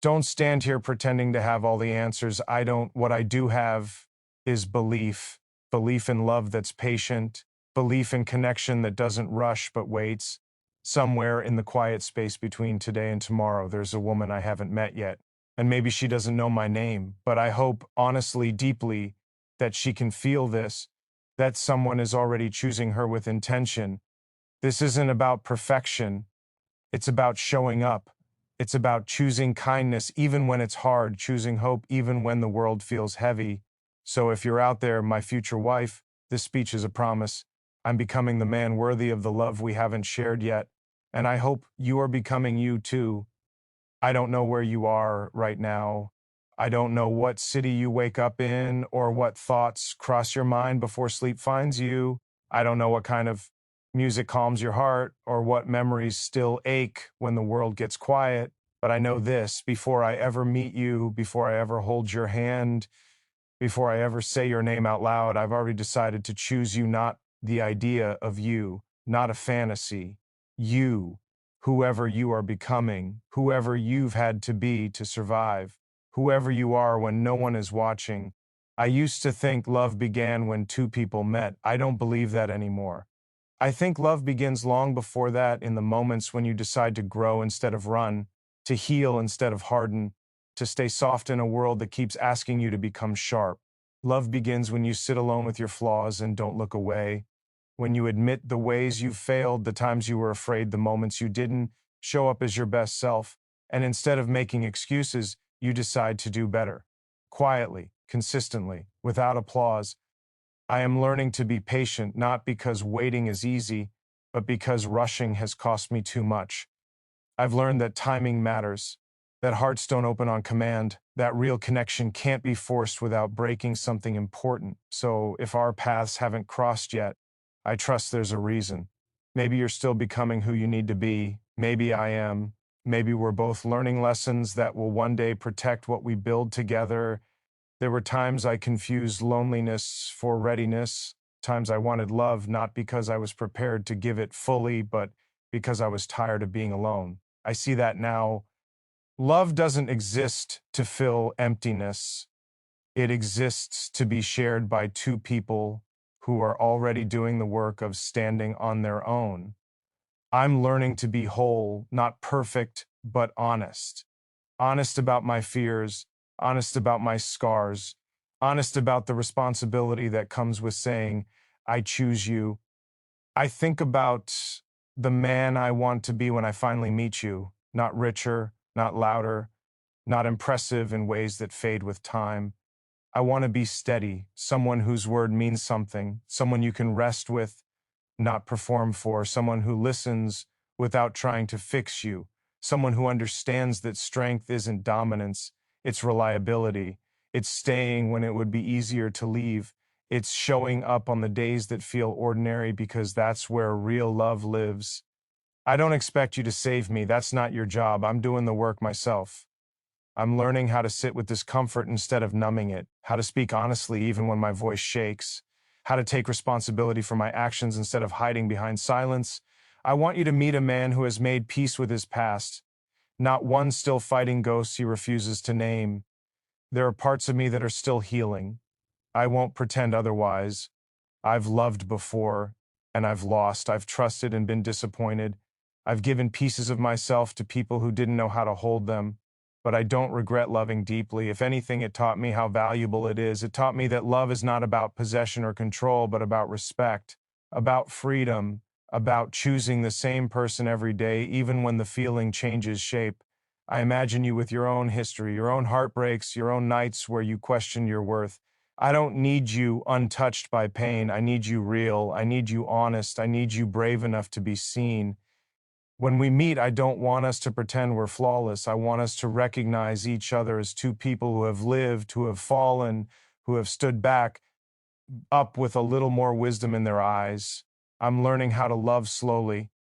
Don't stand here pretending to have all the answers. I don't. What I do have is belief. Belief in love that's patient, belief in connection that doesn't rush but waits. Somewhere in the quiet space between today and tomorrow, there's a woman I haven't met yet. And maybe she doesn't know my name, but I hope, honestly, deeply, that she can feel this, that someone is already choosing her with intention. This isn't about perfection. It's about showing up. It's about choosing kindness even when it's hard, choosing hope even when the world feels heavy. So if you're out there, my future wife, this speech is a promise. I'm becoming the man worthy of the love we haven't shared yet. And I hope you are becoming you too. I don't know where you are right now. I don't know what city you wake up in or what thoughts cross your mind before sleep finds you. I don't know what kind of music calms your heart or what memories still ache when the world gets quiet. But I know this: before I ever meet you, before I ever hold your hand, before I ever say your name out loud, I've already decided to choose you, not the idea of you, not a fantasy. You, whoever you are becoming, whoever you've had to be to survive, whoever you are when no one is watching. I used to think love began when two people met. I don't believe that anymore. I think love begins long before that, in the moments when you decide to grow instead of run, to heal instead of harden, to stay soft in a world that keeps asking you to become sharp. Love begins when you sit alone with your flaws and don't look away, when you admit the ways you failed, the times you were afraid, the moments you didn't show up as your best self, and instead of making excuses, you decide to do better. Quietly, consistently, without applause. I am learning to be patient, not because waiting is easy, but because rushing has cost me too much. I've learned that timing matters, that hearts don't open on command, that real connection can't be forced without breaking something important. So if our paths haven't crossed yet, I trust there's a reason. Maybe you're still becoming who you need to be. Maybe I am. Maybe we're both learning lessons that will one day protect what we build together. There were times I confused loneliness for readiness, times I wanted love not because I was prepared to give it fully, but because I was tired of being alone. I see that now. Love doesn't exist to fill emptiness. It exists to be shared by two people who are already doing the work of standing on their own. I'm learning to be whole, not perfect, but honest. Honest about my fears, honest about my scars, honest about the responsibility that comes with saying, I choose you. I think about the man I want to be when I finally meet you, not richer, not louder, not impressive in ways that fade with time. I want to be steady, someone whose word means something, someone you can rest with, not perform for, someone who listens without trying to fix you, someone who understands that strength isn't dominance, it's reliability, it's staying when it would be easier to leave, it's showing up on the days that feel ordinary because that's where real love lives. I don't expect you to save me, that's not your job, I'm doing the work myself. I'm learning how to sit with discomfort instead of numbing it, how to speak honestly even when my voice shakes, how to take responsibility for my actions instead of hiding behind silence. I want you to meet a man who has made peace with his past, not one still fighting ghosts he refuses to name. There are parts of me that are still healing. I won't pretend otherwise. I've loved before, and I've lost. I've trusted and been disappointed. I've given pieces of myself to people who didn't know how to hold them. But I don't regret loving deeply. If anything, it taught me how valuable it is. It taught me that love is not about possession or control, but about respect, about freedom, about choosing the same person every day, even when the feeling changes shape. I imagine you with your own history, your own heartbreaks, your own nights where you question your worth. I don't need you untouched by pain. I need you real. I need you honest. I need you brave enough to be seen. When we meet, I don't want us to pretend we're flawless. I want us to recognize each other as two people who have lived, who have fallen, who have stood back up with a little more wisdom in their eyes. I'm learning how to love slowly,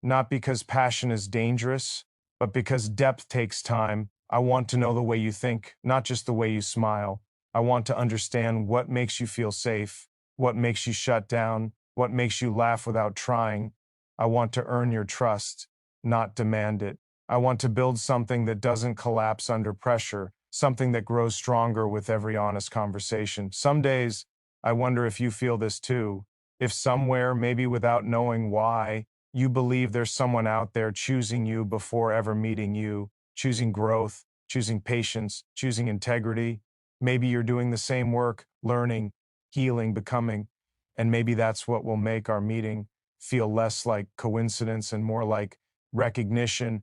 not because passion is dangerous, but because depth takes time. I want to know the way you think, not just the way you smile. I want to understand what makes you feel safe, what makes you shut down, what makes you laugh without trying. I want to earn your trust, not demand it. I want to build something that doesn't collapse under pressure, something that grows stronger with every honest conversation. Some days, I wonder if you feel this too. If somewhere, maybe without knowing why, you believe there's someone out there choosing you before ever meeting you, choosing growth, choosing patience, choosing integrity. Maybe you're doing the same work, learning, healing, becoming, and maybe that's what will make our meeting feel less like coincidence and more like recognition.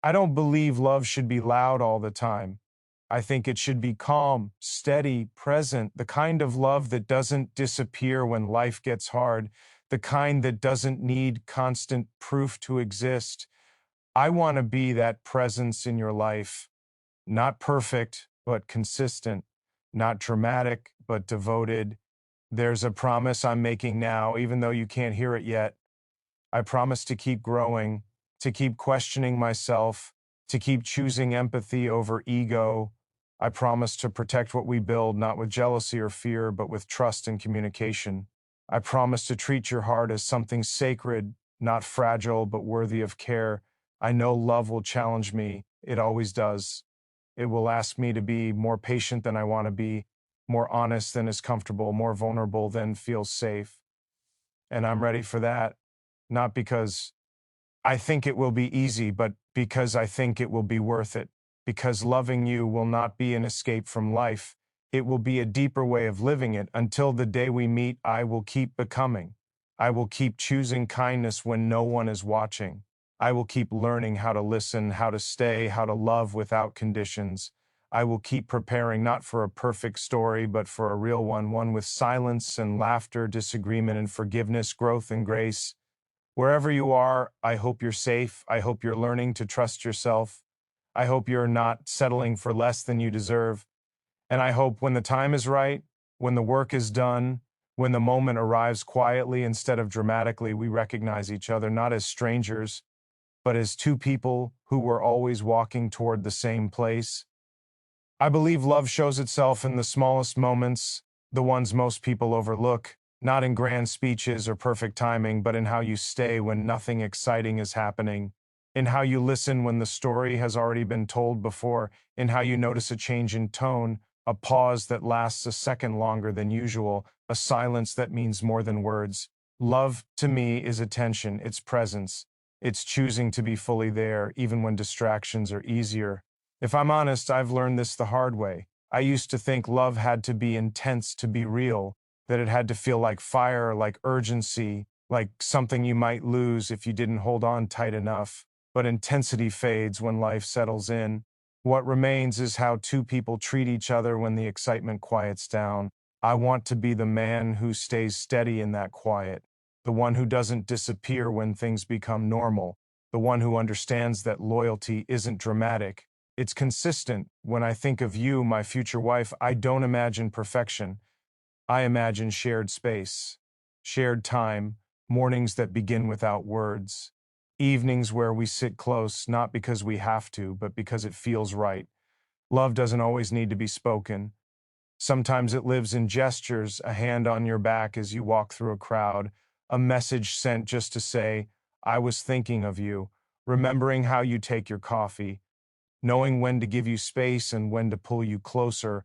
I don't believe love should be loud all the time. I think it should be calm, steady, present, the kind of love that doesn't disappear when life gets hard, the kind that doesn't need constant proof to exist. I want to be that presence in your life, not perfect, but consistent, not dramatic, but devoted. There's a promise I'm making now, even though you can't hear it yet. I promise to keep growing, to keep questioning myself, to keep choosing empathy over ego. I promise to protect what we build, not with jealousy or fear, but with trust and communication. I promise to treat your heart as something sacred, not fragile, but worthy of care. I know love will challenge me. It always does. It will ask me to be more patient than I want to be, more honest than is comfortable, more vulnerable than feels safe. And I'm ready for that, not because I think it will be easy, but because I think it will be worth it. Because loving you will not be an escape from life. It will be a deeper way of living it. Until the day we meet, I will keep becoming. I will keep choosing kindness when no one is watching. I will keep learning how to listen, how to stay, how to love without conditions. I will keep preparing not for a perfect story, but for a real one, one with silence and laughter, disagreement and forgiveness, growth and grace. Wherever you are, I hope you're safe. I hope you're learning to trust yourself. I hope you're not settling for less than you deserve. And I hope when the time is right, when the work is done, when the moment arrives quietly instead of dramatically, we recognize each other not as strangers, but as two people who were always walking toward the same place. I believe love shows itself in the smallest moments, the ones most people overlook, not in grand speeches or perfect timing, but in how you stay when nothing exciting is happening, in how you listen when the story has already been told before, in how you notice a change in tone, a pause that lasts a second longer than usual, a silence that means more than words. Love, to me, is attention, it's presence. It's choosing to be fully there, even when distractions are easier. If I'm honest, I've learned this the hard way. I used to think love had to be intense to be real, that it had to feel like fire, like urgency, like something you might lose if you didn't hold on tight enough. But intensity fades when life settles in. What remains is how two people treat each other when the excitement quiets down. I want to be the man who stays steady in that quiet, the one who doesn't disappear when things become normal, the one who understands that loyalty isn't dramatic. It's consistent. When I think of you, my future wife, I don't imagine perfection. I imagine shared space, shared time, mornings that begin without words, evenings where we sit close, not because we have to, but because it feels right. Love doesn't always need to be spoken. Sometimes it lives in gestures, a hand on your back as you walk through a crowd, a message sent just to say, I was thinking of you, remembering how you take your coffee, knowing when to give you space and when to pull you closer.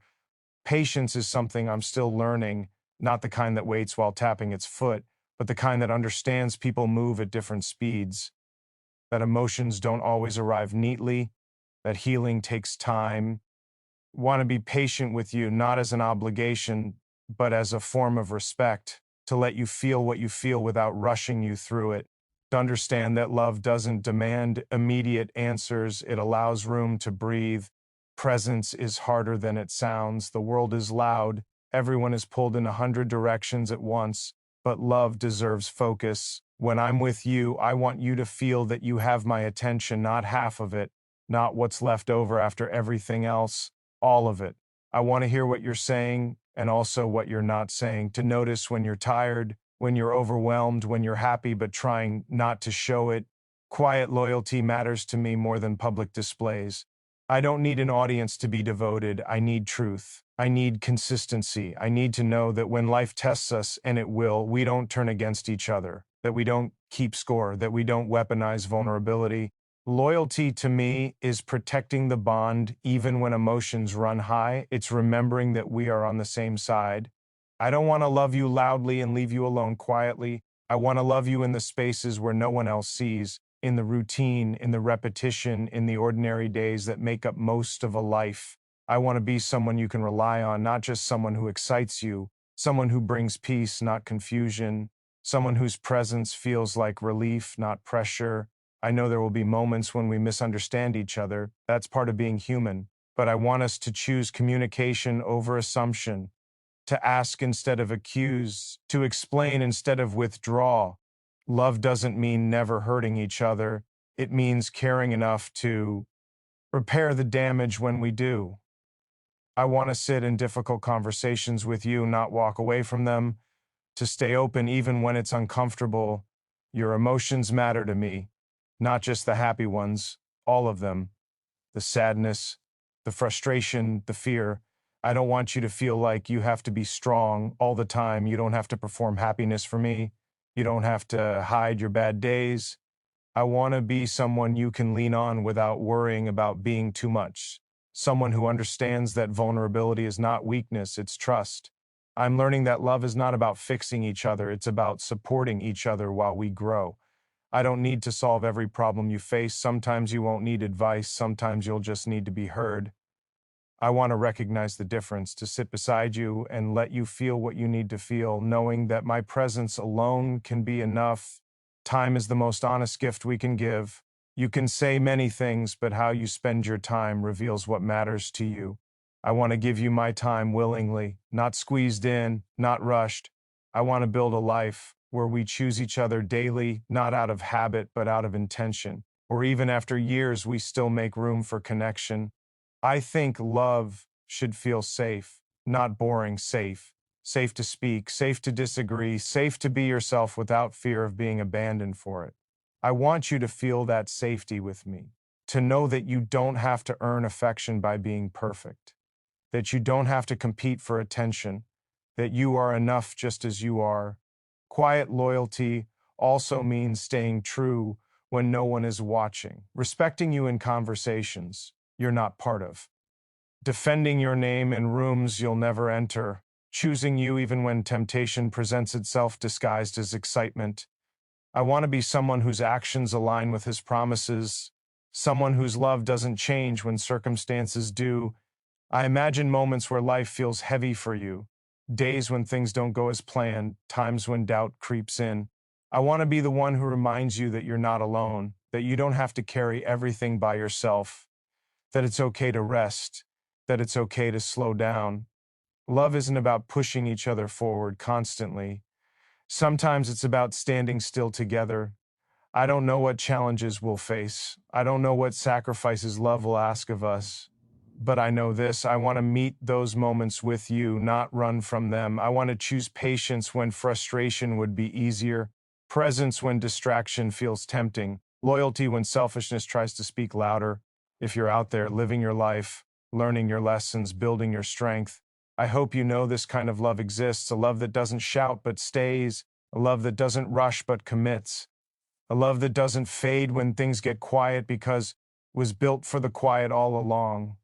Patience is something I'm still learning, not the kind that waits while tapping its foot, but the kind that understands people move at different speeds, that emotions don't always arrive neatly, that healing takes time. Want to be patient with you, not as an obligation, but as a form of respect, to let you feel what you feel without rushing you through it. To understand that love doesn't demand immediate answers, it allows room to breathe. Presence is harder than it sounds. The world is loud. Everyone is pulled in 100 directions at once, but love deserves focus. When I'm with you, I want you to feel that you have my attention, not half of it, not what's left over after everything else, all of it. I want to hear what you're saying and also what you're not saying, to notice when you're tired, when you're overwhelmed, when you're happy but trying not to show it. Quiet loyalty matters to me more than public displays. I don't need an audience to be devoted. I need truth. I need consistency. I need to know that when life tests us, and it will, we don't turn against each other, that we don't keep score, that we don't weaponize vulnerability. Loyalty to me is protecting the bond even when emotions run high. It's remembering that we are on the same side. I don't want to love you loudly and leave you alone quietly. I want to love you in the spaces where no one else sees, in the routine, in the repetition, in the ordinary days that make up most of a life. I want to be someone you can rely on, not just someone who excites you, someone who brings peace, not confusion, someone whose presence feels like relief, not pressure. I know there will be moments when we misunderstand each other. That's part of being human. But I want us to choose communication over assumption, to ask instead of accuse, to explain instead of withdraw. Love doesn't mean never hurting each other. It means caring enough to repair the damage when we do. I want to sit in difficult conversations with you, not walk away from them, to stay open even when it's uncomfortable. Your emotions matter to me, not just the happy ones, all of them. The sadness, the frustration, the fear. I don't want you to feel like you have to be strong all the time. You don't have to perform happiness for me. You don't have to hide your bad days. I want to be someone you can lean on without worrying about being too much. Someone who understands that vulnerability is not weakness, it's trust. I'm learning that love is not about fixing each other, it's about supporting each other while we grow. I don't need to solve every problem you face. Sometimes you won't need advice, sometimes you'll just need to be heard. I want to recognize the difference, to sit beside you and let you feel what you need to feel, knowing that my presence alone can be enough. Time is the most honest gift we can give. You can say many things, but how you spend your time reveals what matters to you. I want to give you my time willingly, not squeezed in, not rushed. I want to build a life where we choose each other daily, not out of habit, but out of intention. Or even after years, we still make room for connection. I think love should feel safe, not boring, safe. Safe to speak, safe to disagree, safe to be yourself without fear of being abandoned for it. I want you to feel that safety with me, to know that you don't have to earn affection by being perfect, that you don't have to compete for attention, that you are enough just as you are. Quiet loyalty also means staying true when no one is watching, respecting you in conversations you're not part of, defending your name in rooms you'll never enter, choosing you even when temptation presents itself disguised as excitement. I want to be someone whose actions align with his promises, someone whose love doesn't change when circumstances do. I imagine moments where life feels heavy for you, days when things don't go as planned, times when doubt creeps in. I want to be the one who reminds you that you're not alone, that you don't have to carry everything by yourself, that it's okay to rest, that it's okay to slow down. Love isn't about pushing each other forward constantly. Sometimes it's about standing still together. I don't know what challenges we'll face. I don't know what sacrifices love will ask of us. But I know this, I want to meet those moments with you, not run from them. I want to choose patience when frustration would be easier, presence when distraction feels tempting, loyalty when selfishness tries to speak louder. If you're out there living your life, learning your lessons, building your strength, I hope you know this kind of love exists, a love that doesn't shout but stays, a love that doesn't rush but commits, a love that doesn't fade when things get quiet because it was built for the quiet all along.